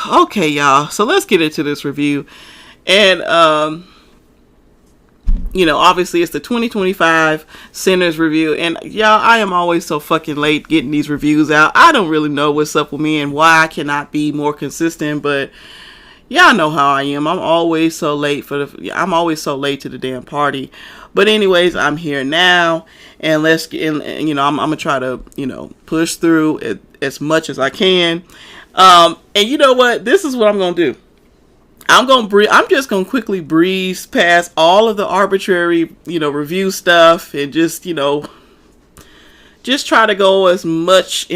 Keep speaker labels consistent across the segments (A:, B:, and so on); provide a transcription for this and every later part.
A: Okay, y'all. So let's get into this review. And obviously it's the 2025 Sinners review. And y'all, I am always so fucking late getting these reviews out. I don't really know what's up with me and why I cannot be more consistent, but y'all know how I am. I'm always so late to the damn party. But anyways, I'm here now, and let's get in, I'm gonna try to, push through it as much as I can. And you know what? This is what I'm gonna do. I'm just gonna quickly breeze past all of the arbitrary, review stuff, and just try to go as much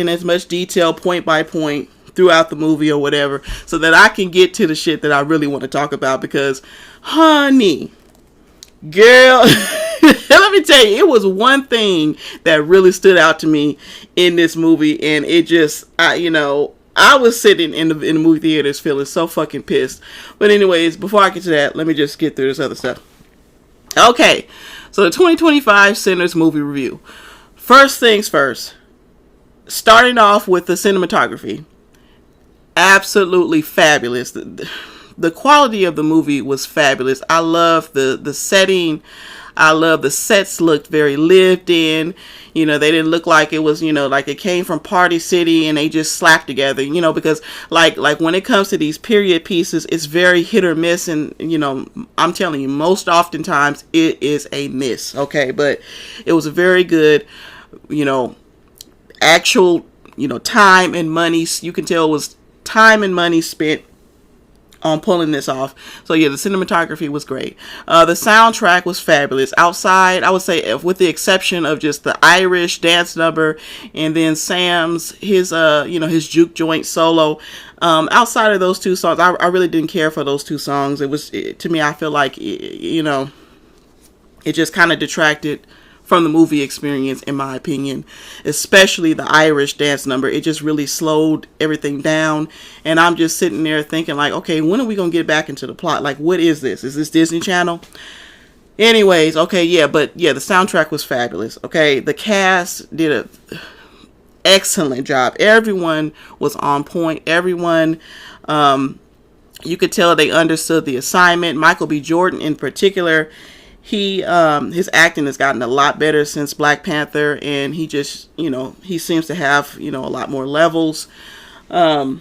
A: detail, point by point, throughout the movie or whatever, so that I can get to the shit that I really want to talk about. Because, honey, girl, let me tell you, it was one thing that really stood out to me in this movie, and it just, I was sitting in the movie theaters feeling so fucking pissed. But anyways, before I get to that, let me just get through this other stuff. Okay, so the 2025 Sinners movie review. First things first, starting off with the cinematography. Absolutely fabulous. The quality of the movie was fabulous. I love the setting. I love the sets looked very lived in. They didn't look like it was, like it came from Party City and they just slapped together, because like when it comes to these period pieces, it's very hit or miss. And, I'm telling you, most oftentimes it is a miss. Okay. But it was a very good, actual, time and money. You can tell it was time and money spent on pulling this off. So yeah, the cinematography was great. The soundtrack was fabulous. Outside, I would say, with the exception of just the Irish dance number and then his juke joint solo. Outside of those two songs, I really didn't care for those two songs. To me, I feel like it just kind of detracted from the movie experience, in my opinion, especially the Irish dance number. It just really slowed everything down, and I'm just sitting there thinking like, okay, when are we gonna get back into the plot? Like, what is this? Is this Disney Channel? Anyways, okay, yeah, but yeah, the soundtrack was fabulous. Okay, the cast did a excellent job. Everyone was on point. Everyone, you could tell they understood the assignment. Michael B. Jordan in particular, his acting has gotten a lot better since Black Panther, and he just, he seems to have, a lot more levels. I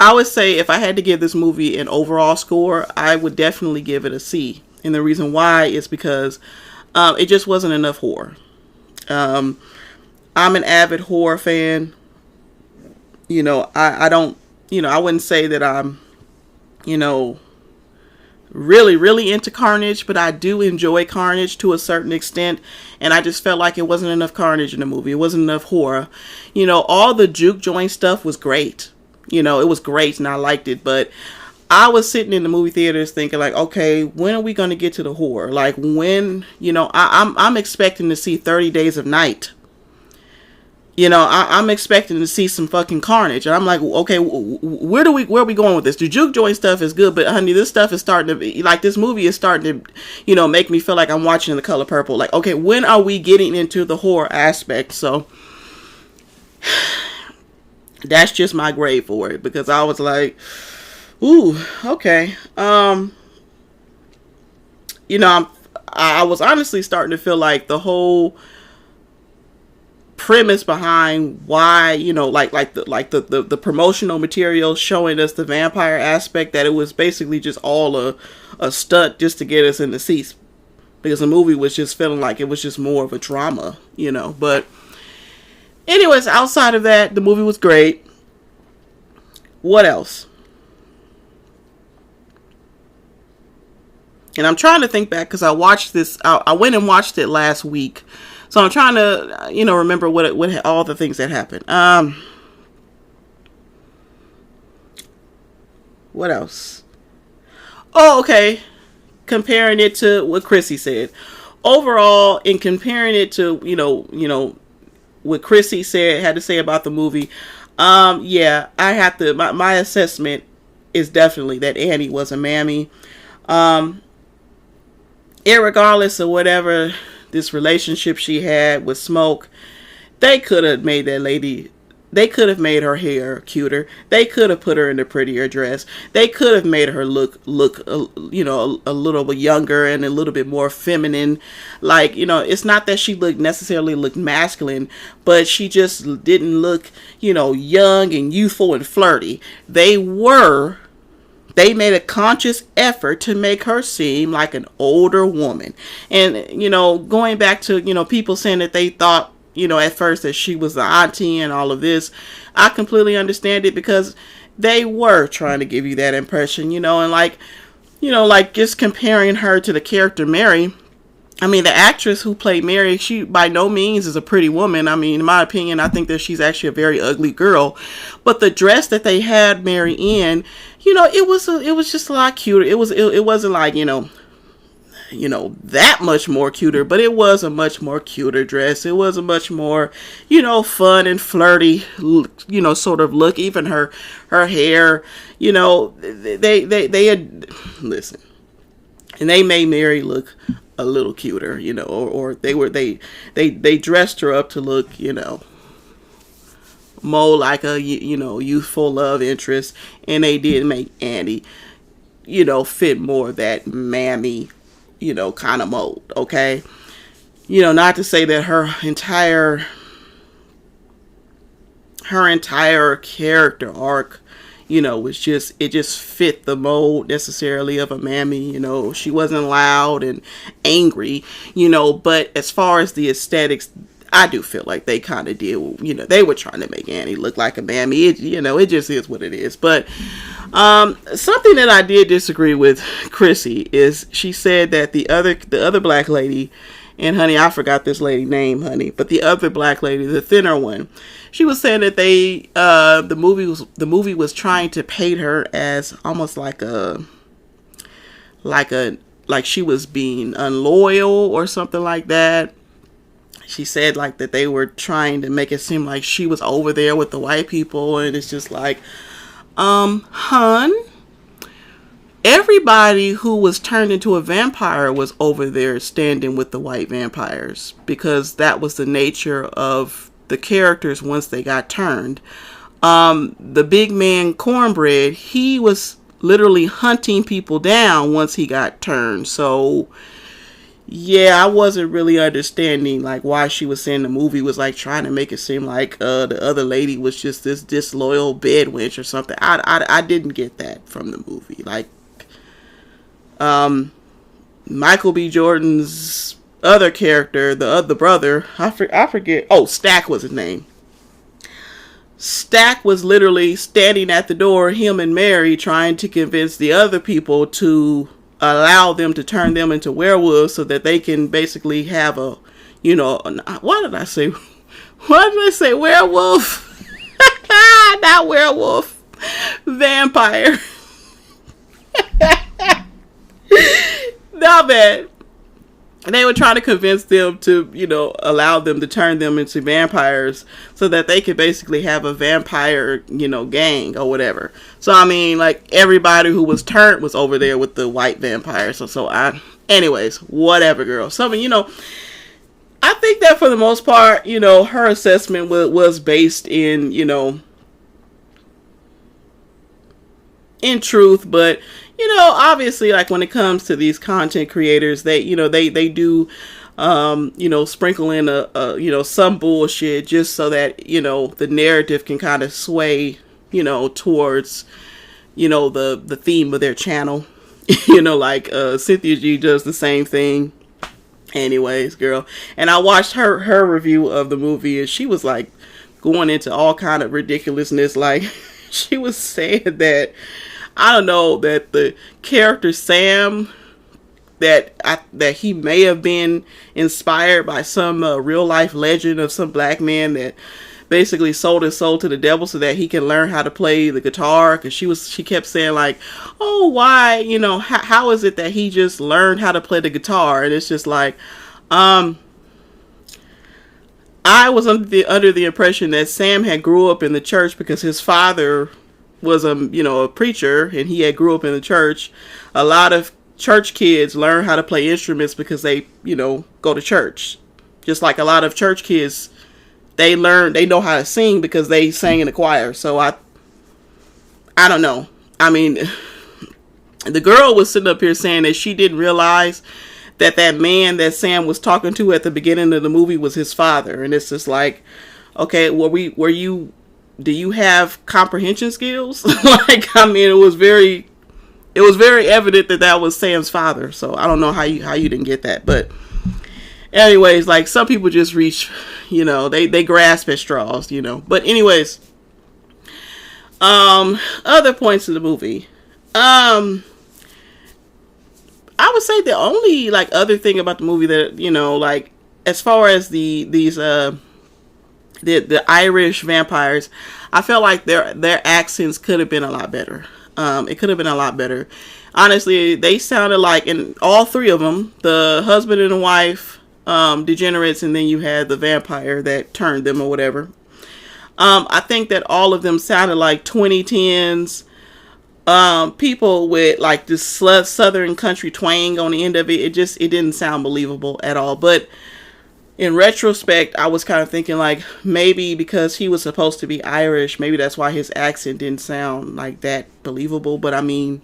A: would say if I had to give this movie an overall score, I would definitely give it a C. And the reason why is because it just wasn't enough horror. I'm an avid horror fan. I don't, I wouldn't say that I'm, really, really into carnage, but I do enjoy carnage to a certain extent, and I just felt like it wasn't enough carnage in the movie. It wasn't enough horror. All the juke joint stuff was great. It was great, and I liked it, but I was sitting in the movie theaters thinking like, okay, when are we going to get to the horror? Like, when, I'm expecting to see 30 Days of Night. I'm expecting to see some fucking carnage, and I'm like, okay, where are we going with this? The juke joint stuff is good, but honey, this stuff is starting to be like, this movie is starting to, make me feel like I'm watching The Color Purple. Like, okay, when are we getting into the horror aspect? So that's just my grade for it, because I was like, ooh, okay, I was honestly starting to feel like the whole premise behind why, the promotional material showing us the vampire aspect, that it was basically just all a stunt just to get us in the seats, because the movie was just feeling like it was just more of a drama, but anyways, outside of that, the movie was great. What else? And I'm trying to think back, because I watched this, I went and watched it last week. So I'm trying to, remember what all the things that happened. What else? Oh, okay. Comparing it to what Chrissy said. Overall, in comparing it to, what Chrissy had to say about the movie, yeah, I have to, my assessment is definitely that Annie was a mammy. Irregardless of whatever this relationship she had with Smoke, they could have made that lady They could have made her hair cuter. They could have put her in a prettier dress. They could have made her look a little bit younger and a little bit more feminine. Like, it's not that she necessarily looked masculine, but she just didn't look, young and youthful and flirty. They made a conscious effort to make her seem like an older woman. And, going back to, people saying that they thought, at first that she was the auntie and all of this, I completely understand it, because they were trying to give you that impression, and like just comparing her to the character Mary. I mean, the actress who played Mary, she by no means is a pretty woman. I mean, in my opinion, I think that she's actually a very ugly girl. But the dress that they had Mary in, it was just a lot cuter. It wasn't like, that much more cuter, but it was a much more cuter dress. It was a much more, fun and flirty, sort of look. Even her hair, they had, listen, and they made Mary look a little cuter, or they dressed her up to look, more like a, youthful love interest, and they did make Annie, fit more of that mammy, kind of mold. Okay, not to say that her entire character arc, it just fit the mold necessarily of a mammy. She wasn't loud and angry, but as far as the aesthetics, I do feel like they kind of did, they were trying to make Annie look like a mammy. It just is what it is. But something that I did disagree with Chrissy is she said that the other black lady, and honey, I forgot this lady name, honey, but the other black lady, the thinner one, she was saying that the movie was trying to paint her as almost like she was being unloyal or something like that. She said like that they were trying to make it seem like she was over there with the white people, and it's just like, hun, everybody who was turned into a vampire was over there standing with the white vampires, because that was the nature of the characters once they got turned. The big man Cornbread, he was literally hunting people down once he got turned. So yeah, I wasn't really understanding like why she was saying the movie was like trying to make it seem like the other lady was just this disloyal bed wench or something. I didn't get that from the movie. Like Michael B. Jordan's other character, the other brother, I forget. Oh, Stack was his name. Stack was literally standing at the door, him and Mary, trying to convince the other people to allow them to turn them into werewolves so that they can basically have a, why did I say werewolf? Not werewolf. Vampire. Not bad. They were trying to convince them to, allow them to turn them into vampires so that they could basically have a vampire, gang or whatever. So, I mean, like, everybody who was turned was over there with the white vampires. Anyways, whatever, girl. I think that for the most part, her assessment was based in, in truth, but obviously, like when it comes to these content creators, they do sprinkle in a some bullshit just so that the narrative can kind of sway towards the theme of their channel. Like Cynthia G does the same thing. Anyways, girl, and I watched her review of the movie, and she was like going into all kind of ridiculousness. Like she was saying that, I don't know, that the character Sam, that he may have been inspired by some real life legend of some black man that basically sold his soul to the devil so that he can learn how to play the guitar. Because she kept saying like, oh, why, how is it that he just learned how to play the guitar? And it's just like, I was under the impression that Sam had grew up in the church because his father was a preacher, and he had grew up in the church. A lot of church kids learn how to play instruments because they go to church, just like a lot of church kids they know how to sing because they sang in the choir. So I don't know. I mean, the girl was sitting up here saying that she didn't realize that man that Sam was talking to at the beginning of the movie was his father. And it's just like, okay, do you have comprehension skills? Like, I mean, it was very evident that was Sam's father. So I don't know how you didn't get that. But anyways, like, some people just reach, they grasp at straws, But anyways, other points of the movie. I would say the only, like, other thing about the movie that, like, as far as the Irish vampires, I felt like their accents could have been a lot better. It could have been a lot better. Honestly, they sounded like, in all three of them, the husband and the wife, degenerates, and then you had the vampire that turned them or whatever. I think that all of them sounded like 2010s people with, like, this southern country twang on the end of it. It didn't sound believable at all. But in retrospect, I was kind of thinking, like, maybe because he was supposed to be Irish, maybe that's why his accent didn't sound like that believable. But I mean,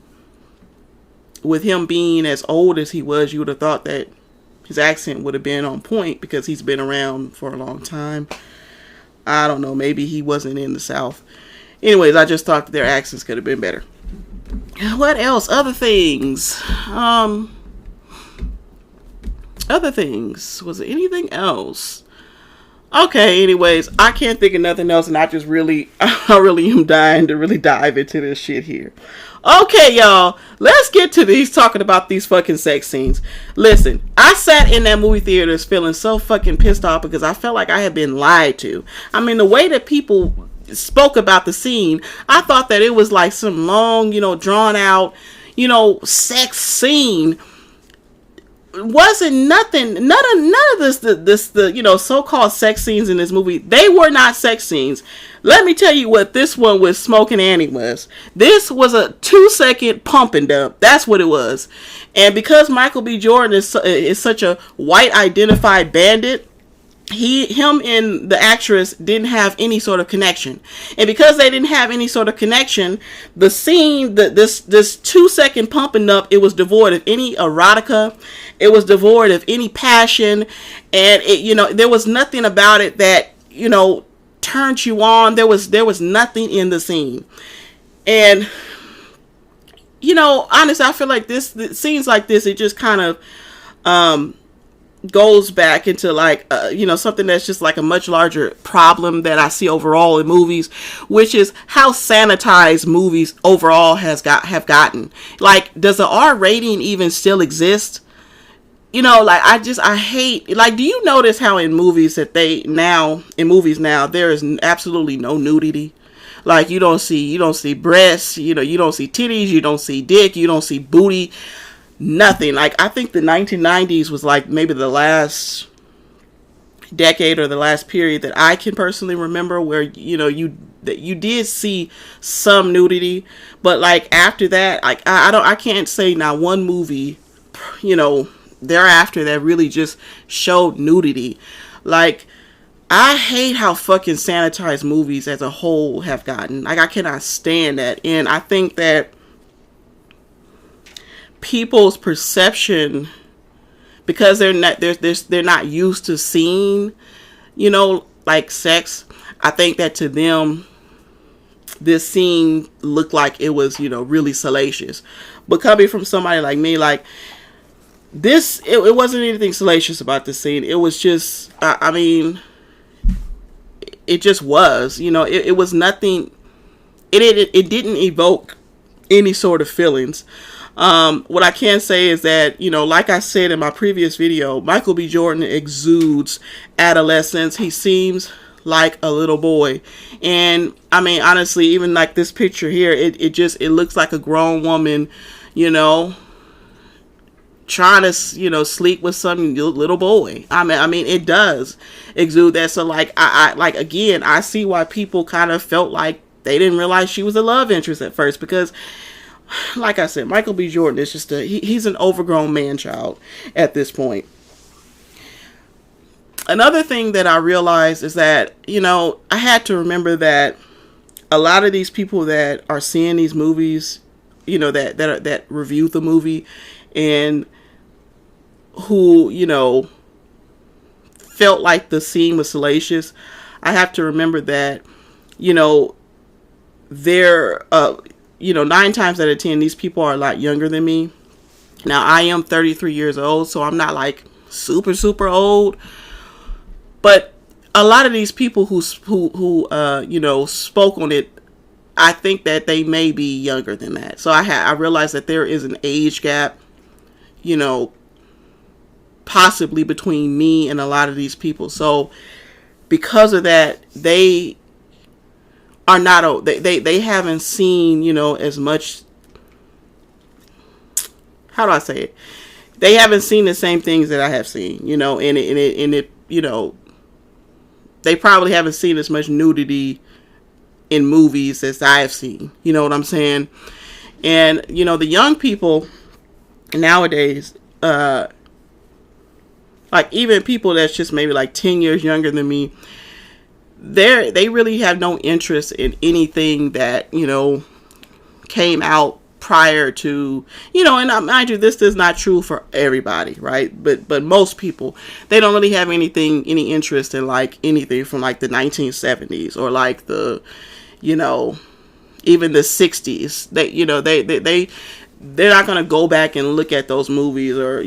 A: with him being as old as he was, you would have thought that his accent would have been on point because he's been around for a long time. I don't know, maybe he wasn't in the South. Anyways, I just thought that their accents could have been better. What else? Other things. Was there anything else? Okay, anyways, I can't think of nothing else, and I really am dying to really dive into this shit here. Okay, y'all, let's get to these, talking about these fucking sex scenes. Listen, I sat in that movie theater feeling so fucking pissed off because I felt like I had been lied to. I mean, the way that people spoke about the scene, I thought that it was like some long, drawn out, sex scene. Wasn't nothing, none of this so-called sex scenes in this movie, they were not sex scenes. Let me tell you what this one with Smoking Annie was. This was a 2-second pump and dump. That's what it was. And because Michael B. Jordan is such a white identified bandit, him and the actress didn't have any sort of connection. And because they didn't have any sort of connection, the scene, this 2-second pump and dump, it was devoid of any erotica. It was devoid of any passion. And it, there was nothing about it that, turned you on. There was nothing in the scene. And, honestly, I feel like scenes like this, it just kind of, goes back into, like, something that's just like a much larger problem that I see overall in movies, which is how sanitized movies overall have gotten. Like, does the R rating even still exist? Like, I hate, like, do you notice how in movies now there is absolutely no nudity? Like, you don't see breasts, you don't see titties, you don't see dick, you don't see booty. Nothing. Like, I think the 1990s was like maybe the last decade or the last period that I can personally remember where you did see some nudity, but like after that, like I can't say now one movie thereafter that really just showed nudity. Like, I hate how fucking sanitized movies as a whole have gotten. Like, I cannot stand that, and I think that people's perception, because they're not used to seeing like sex, I think that to them this scene looked like it was really salacious. But coming from somebody like me, like, this, it wasn't anything salacious about this scene. It was just I mean, it just was, it was nothing. It didn't evoke any sort of feelings. What I can say is that, like I said in my previous video, Michael B. Jordan exudes adolescence. He seems like a little boy. And I mean, honestly, even like this picture here, it looks like a grown woman, trying to, sleep with some little boy. I mean, it does exude that. So like, again, I see why people kind of felt like they didn't realize she was a love interest at first, because like I said, Michael B. Jordan is just he's an overgrown man-child at this point. Another thing that I realized is that, I had to remember that a lot of these people that are seeing these movies, that review the movie, and who, felt like the scene was salacious, I have to remember that, they're, 9 times out of 10, these people are a lot younger than me. Now, I am 33 years old, so I'm not like super, super old. But a lot of these people who spoke on it, I think that they may be younger than that. So I realized that there is an age gap, possibly between me and a lot of these people. So because of that, they are not, they haven't seen, as much, how do I say it? They haven't seen the same things that I have seen, and it, they probably haven't seen as much nudity in movies as I have seen. You know what I'm saying? And, the young people nowadays, like even people that's just maybe like 10 years younger than me, they really have no interest in anything that, came out prior to, and mind you, this is not true for everybody, right? But most people, they don't really have any interest in like anything from like the 1970s or like the, even the 60s. They're not going to go back and look at those movies or,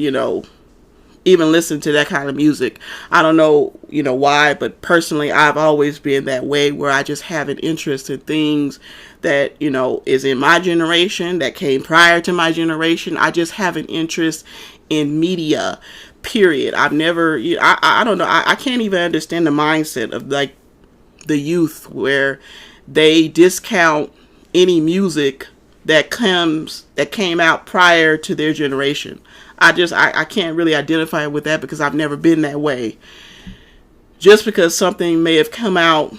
A: even listen to that kind of music. I don't know, why, but personally, I've always been that way, where I just have an interest in things that, is in my generation, that came prior to my generation. I just have an interest in media, period. I've never, I don't know, I can't even understand the mindset of like the youth, where they discount any music that came out prior to their generation. I can't really identify with that, because I've never been that way. Just because something may have come out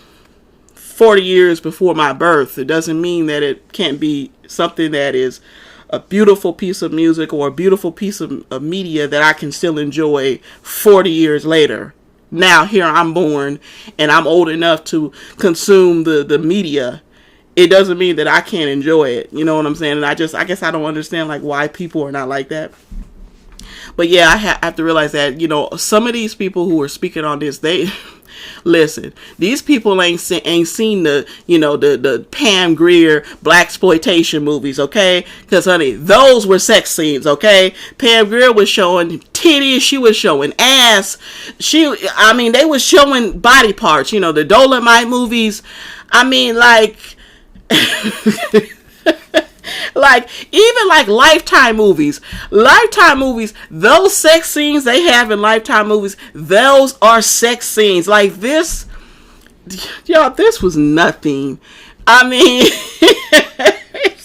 A: 40 years before my birth, it doesn't mean that it can't be something that is a beautiful piece of music or a beautiful piece of media that I can still enjoy 40 years later. Now, here I'm born and I'm old enough to consume the media. It doesn't mean that I can't enjoy it. You know what I'm saying? And I guess I don't understand like why people are not like that. But yeah, I have to realize that, some of these people who are speaking on this, they listen, these people ain't seen the, the Pam Grier blaxploitation movies, okay? Because, honey, those were sex scenes, okay? Pam Grier was showing titties, she was showing ass, they was showing body parts, the Dolomite movies. Like, like, even like Lifetime movies, those sex scenes they have in Lifetime movies, those are sex scenes. Like this, y'all, this was nothing. This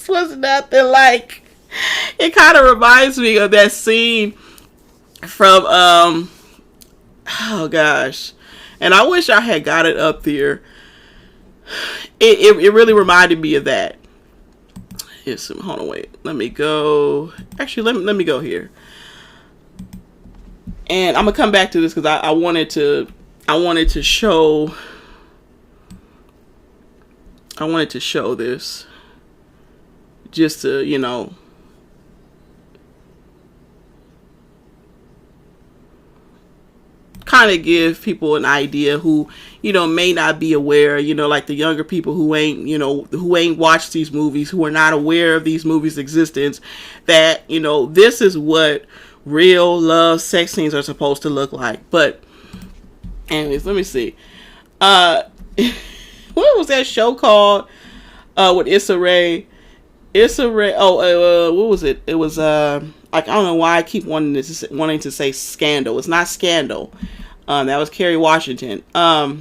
A: was nothing. Like, it kind of reminds me of that scene from, oh gosh, and I wish I had got it up there. It really reminded me of that. Hold on, wait. Let me go. Actually, let me go here. And I'm gonna come back to this because I wanted to show. I wanted to show this, just to kind of give people an idea who may not be aware, like the younger people who ain't watched these movies, who are not aware of these movies' existence, that this is what real love sex scenes are supposed to look like. But anyways, let me see, what was that show called with Issa Rae? What was it? It was I don't know why I keep wanting to say Scandal. It's not Scandal. That was Kerry Washington. Let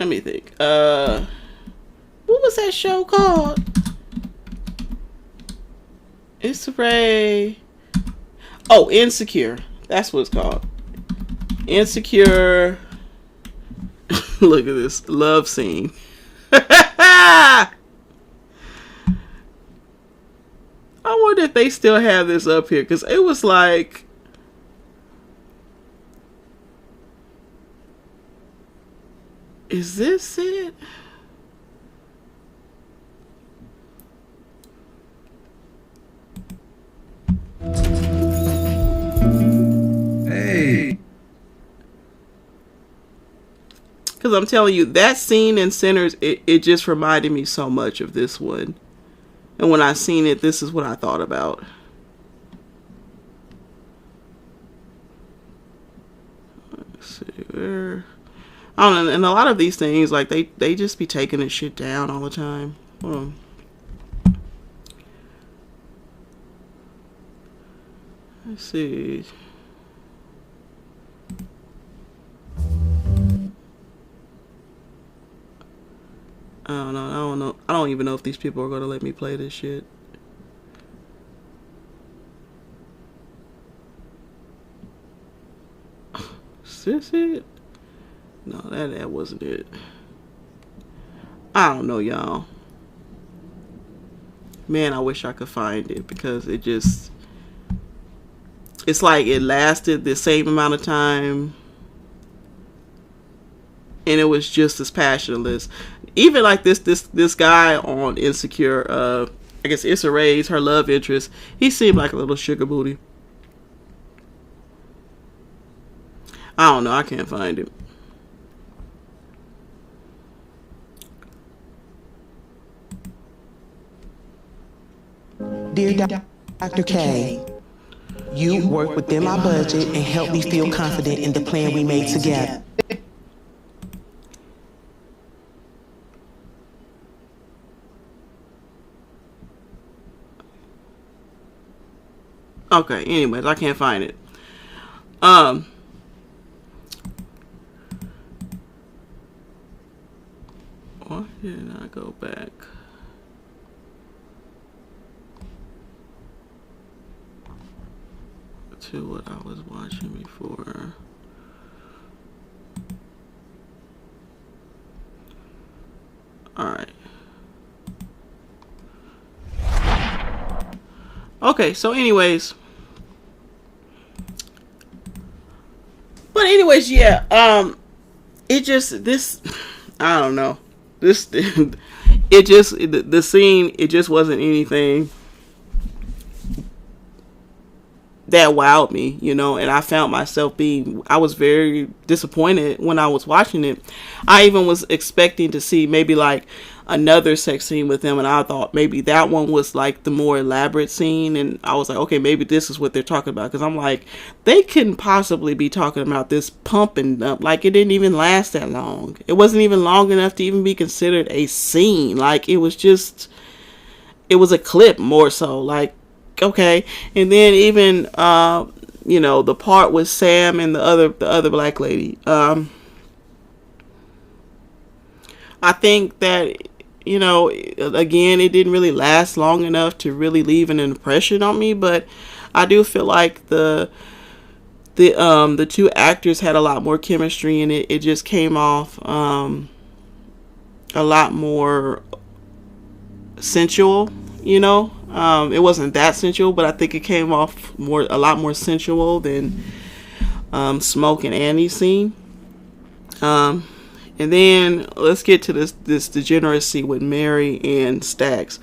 A: me think. What was that show called? Issa Rae. Oh, Insecure. That's what it's called. Insecure. Look at this love scene. I wonder if they still have this up here, because it was like, is this it?
B: Hey.
A: Because I'm telling you, that scene in Sinners, it just reminded me so much of this one. And when I seen it, this is what I thought about. Let's see where. I don't know, and a lot of these things, like, they just be taking this shit down all the time. Hold on. Let's see. I don't know. I don't even know if these people are going to let me play this shit. Is this it? No, that wasn't it. I don't know, y'all. Man, I wish I could find it, because it just... It's like it lasted the same amount of time, and it was just as passionless. Even like this guy on Insecure, I guess Issa Rae's, her love interest, he seemed like a little sugar booty. I don't know, I can't find it.
C: Dear Dr. K, you worked within my budget and helped me feel confident in the plan we made together.
A: Okay, anyways, I can't find it. Why didn't I go back? To what I was watching before. Alright. Okay, so anyways. But anyways, yeah, it just, this, I don't know. This, it just, the scene, it just wasn't anything that wowed me, you know, and I found myself I was very disappointed when I was watching it. I even was expecting to see maybe like another sex scene with them, and I thought maybe that one was like the more elaborate scene, and I was like, okay, maybe this is what they're talking about, because I'm like, they couldn't possibly be talking about this pump and dump. Like, it didn't even last that long. It wasn't even long enough to even be considered a scene. Like, it was a clip more so, like, okay. And then even you know, the part with Sam and the other black lady, I think that, you know, again, it didn't really last long enough to really leave an impression on me, but I do feel like the two actors had a lot more chemistry, and it just came off a lot more sensual, you know. It wasn't that sensual, but I think it came off a lot more sensual than Smoke and Annie's scene. And then let's get to this degeneracy with Mary and Stacks.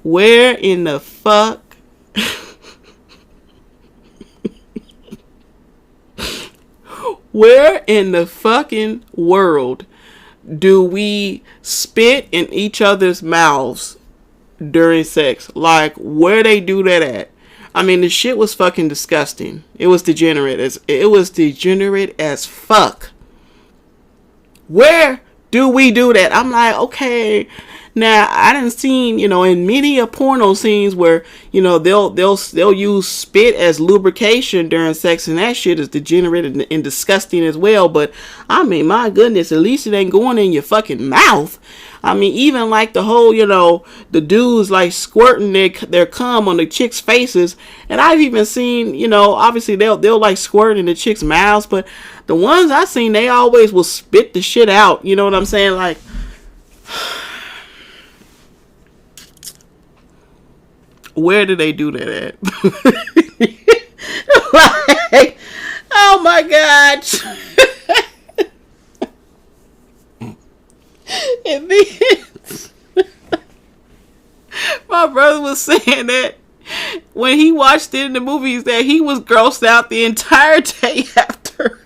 A: Where in the fuck where in the fucking world do we spit in each other's mouths during sex? Like, where they do that at? I mean, the shit was fucking disgusting. It was degenerate as fuck. Where do we do that? I'm like, okay, now I done seen, you know, in many porno scenes where, you know, they'll use spit as lubrication during sex, and that shit is degenerate and disgusting as well. But I mean, my goodness, at least it ain't going in your fucking mouth. I mean, even like the whole, you know, the dudes like squirting their cum on the chicks' faces. And I've even seen, you know, obviously they'll like squirt in the chicks' mouths, but the ones I seen, they always will spit the shit out. You know what I'm saying? Like, Where do they do that at? Like, oh my God. And then my brother was saying that when he watched it in the movies that he was grossed out the entire day after.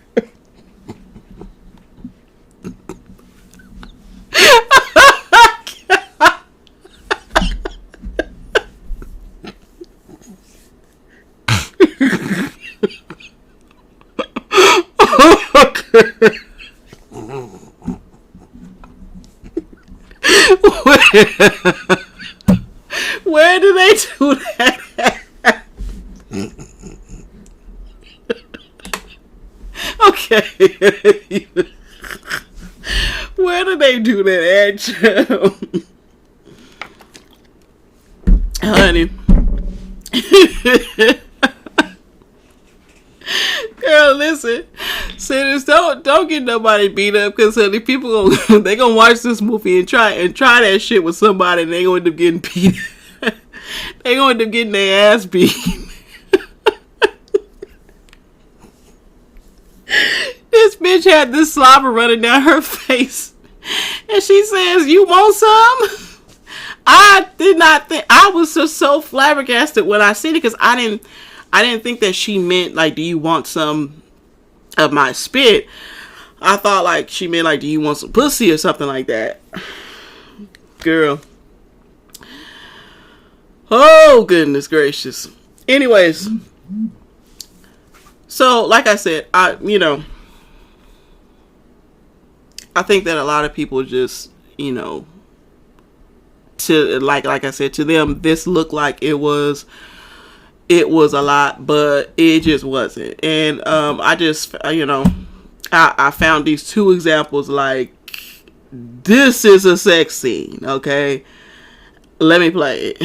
A: Where do they do that? Okay. Where do they do that at? Honey. Girl, listen. Sinners, don't get nobody beat up, because honey, people they gonna watch this movie and try that shit with somebody, and they gonna end up getting beat. They gonna end up getting their ass beat. This bitch had this slobber running down her face, and she says, "You want some?" I did not think. I was just so flabbergasted when I seen it, because I didn't think that she meant like, "Do you want some of my spit?" I thought like she meant like, "Do you want some pussy?" or something like that. Girl. Oh goodness gracious. Anyways, so like I said, I think that a lot of people just, to like I said, to them this looked like it was a lot, but it just wasn't. And I just I found these two examples, like, this is a sex scene. Okay, let me play it.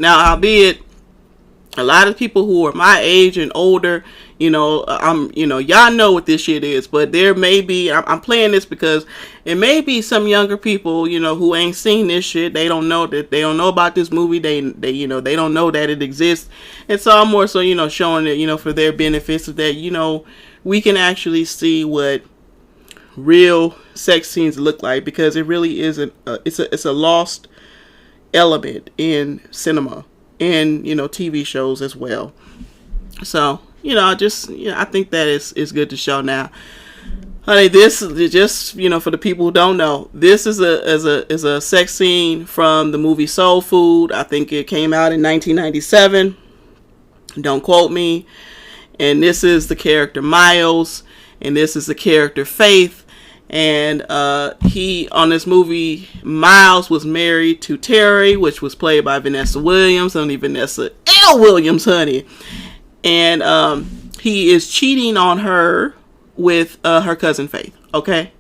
A: Now, albeit a lot of people who are my age and older, y'all know what this shit is, but there may be, I'm playing this because it may be some younger people, who ain't seen this shit. They don't know about this movie. They don't know that it exists. And so I'm more so, showing it, for their benefits, so that, we can actually see what real sex scenes look like, because it really isn't, it's a lost element in cinema and TV shows as well. So I think that is good to show. Now, honey, this is just for the people who don't know, this is a sex scene from the movie Soul Food. I think it came out in 1997. Don't quote me. And this is the character Miles, and this is the character Faith. And he, on this movie, Miles was married to Terry, which was played by Vanessa Williams, only Vanessa L. Williams, honey. And he is cheating on her with her cousin Faith, okay?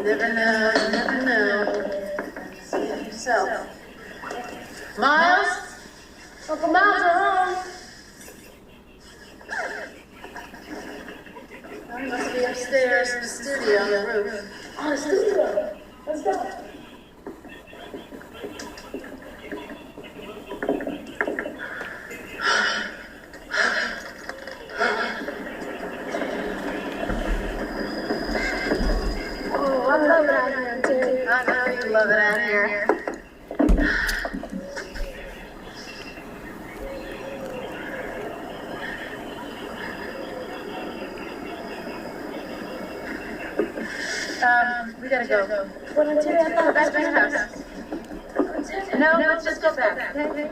B: never know, you never know. See it yourself. Miles? Uncle Miles are home. I must be upstairs in the studio on the roof. On the studio? Let's go. Oh, I love it out here, too. I know you love it out here. We gotta go. Well, Terry, I thought back to your house. No, let's just go back, okay?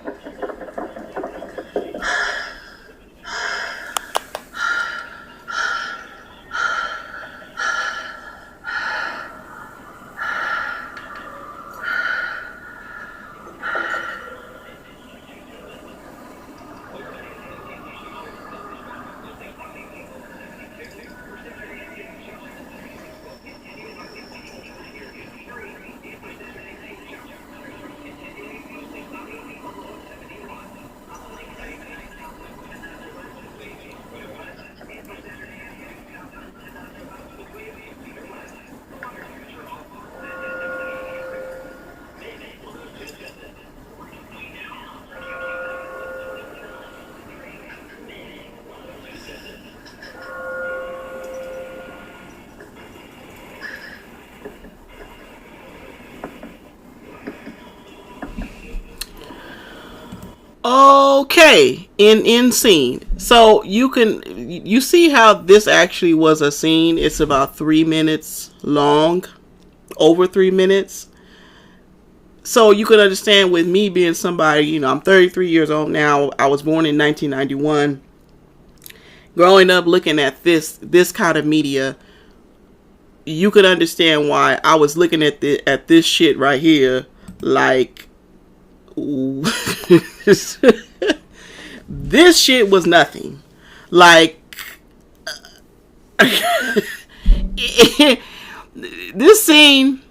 A: Okay, in scene. So you see how this actually was a scene. It's about 3 minutes long, over 3 minutes. So you can understand with me being somebody, I'm 33 years old now. I was born in 1991. Growing up looking at this kind of media, you could understand why I was looking at this shit right here like this shit was nothing. Like this scene,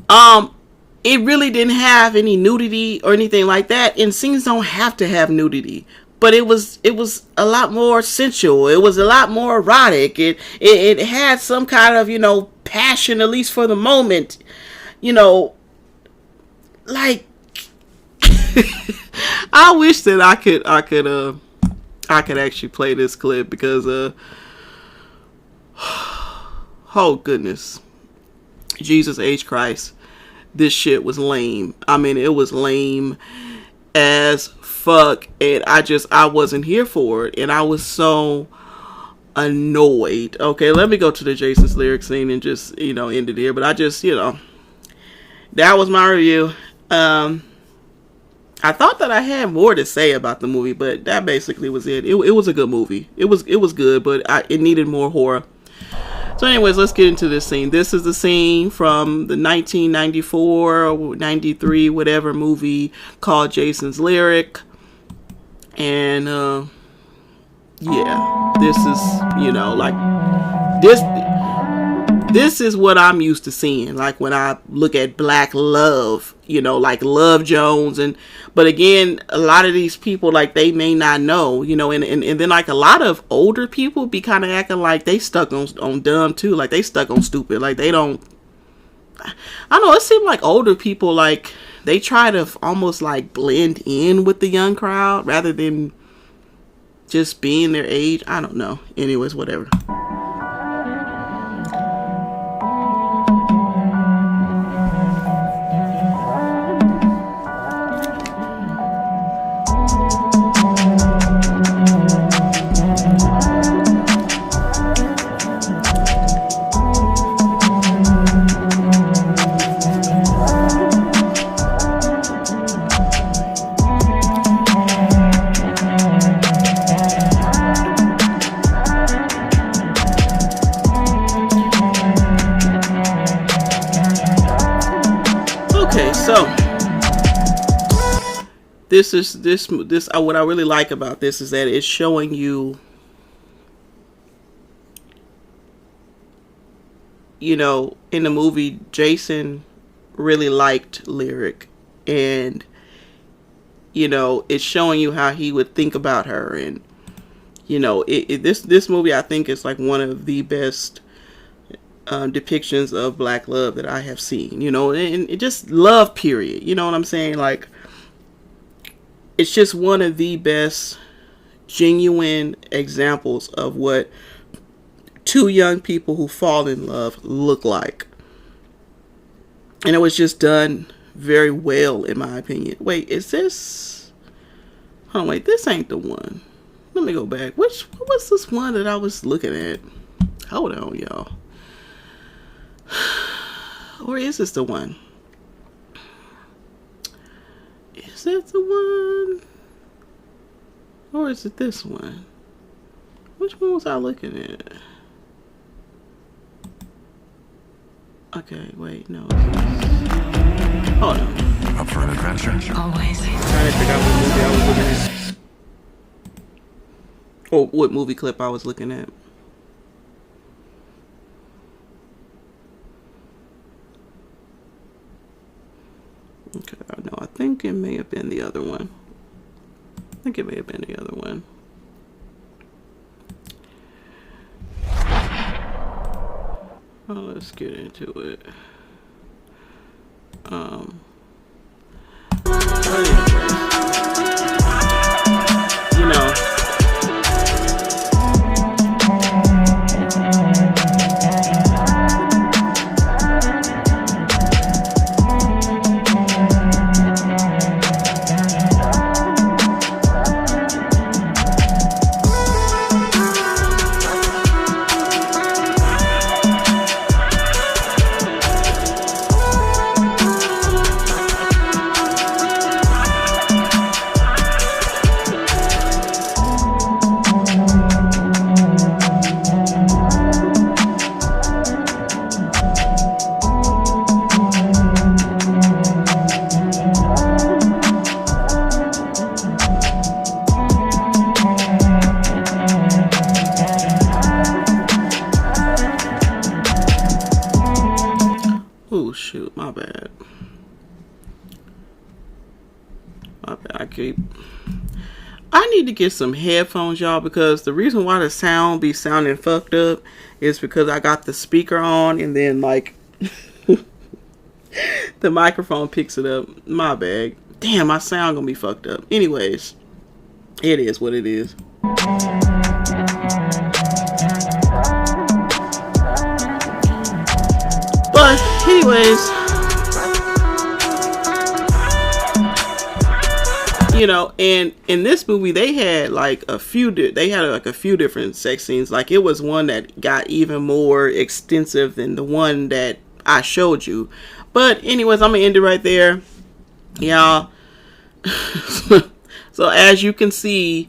A: it really didn't have any nudity or anything like that, and scenes don't have to have nudity. But it was a lot more sensual. It was a lot more erotic. It had some kind of, passion, at least for the moment. Like I wish that I could actually play this clip because oh goodness, Jesus H Christ, this shit was lame. I mean, it was lame as fuck, and I wasn't here for it, and I was so annoyed. Okay, let me go to the Jason's lyric scene and just end it here. But I just that was my review. I thought that I had more to say about the movie, but that basically was it. It was a good movie. It was good, but it needed more horror. So anyways, let's get into this scene. This is the scene from the 1994 or 93, whatever movie called Jason's Lyric. And, yeah, this is, like, this is what I'm used to seeing. Like when I look at Black Love, like Love Jones. But again, a lot of these people, like, they may not know, and then like a lot of older people be kind of acting like they stuck on dumb too. Like they stuck on stupid. Like they don't, I don't know. It seems like older people, like they try to almost like blend in with the young crowd rather than just being their age. I don't know. Anyways, whatever. This what I really like about this is that it's showing you you know, in the movie, Jason really liked Lyric, and you know, it's showing you how he would think about her. And you know, this movie, I think, is like one of the best depictions of black love that I have seen. You know, and it just love, period. You know what I'm saying? Like, it's just one of the best genuine examples of what two young people who fall in love look like. And it was just done very well, in my opinion. Wait, is this... Oh, wait, this ain't the one. Let me go back. What was this one that I was looking at? Hold on, y'all. Or is this the one? Is that the one? Or is it this one? Which one was I looking at? Okay, wait, no. Hold on.
D: Up for an adventure?
E: Always.
A: I didn't forget what movie I was looking at. Or what movie clip I was looking at. Okay, no, I think it may have been the other one. Oh, let's get into it. You know. Oh shoot, my bad. I need to get some headphones, y'all, because the reason why the sound be sounding fucked up is because I got the speaker on and then like the microphone picks it up. My bad. Damn, my sound gonna be fucked up. Anyways, it is what it is. But anyways, you know, and in this movie they had like a few different sex scenes. Like, it was one that got even more extensive than the one that I showed you. But anyways, I'm gonna end it right there, y'all. So as you can see,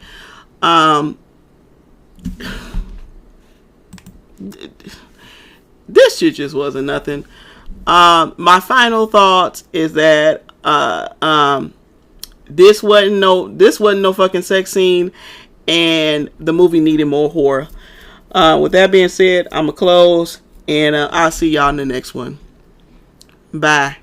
A: this shit just wasn't nothing. My final thoughts is that this wasn't no fucking sex scene, and the movie needed more horror. With that being said, I'ma close, and I'll see y'all in the next one. Bye.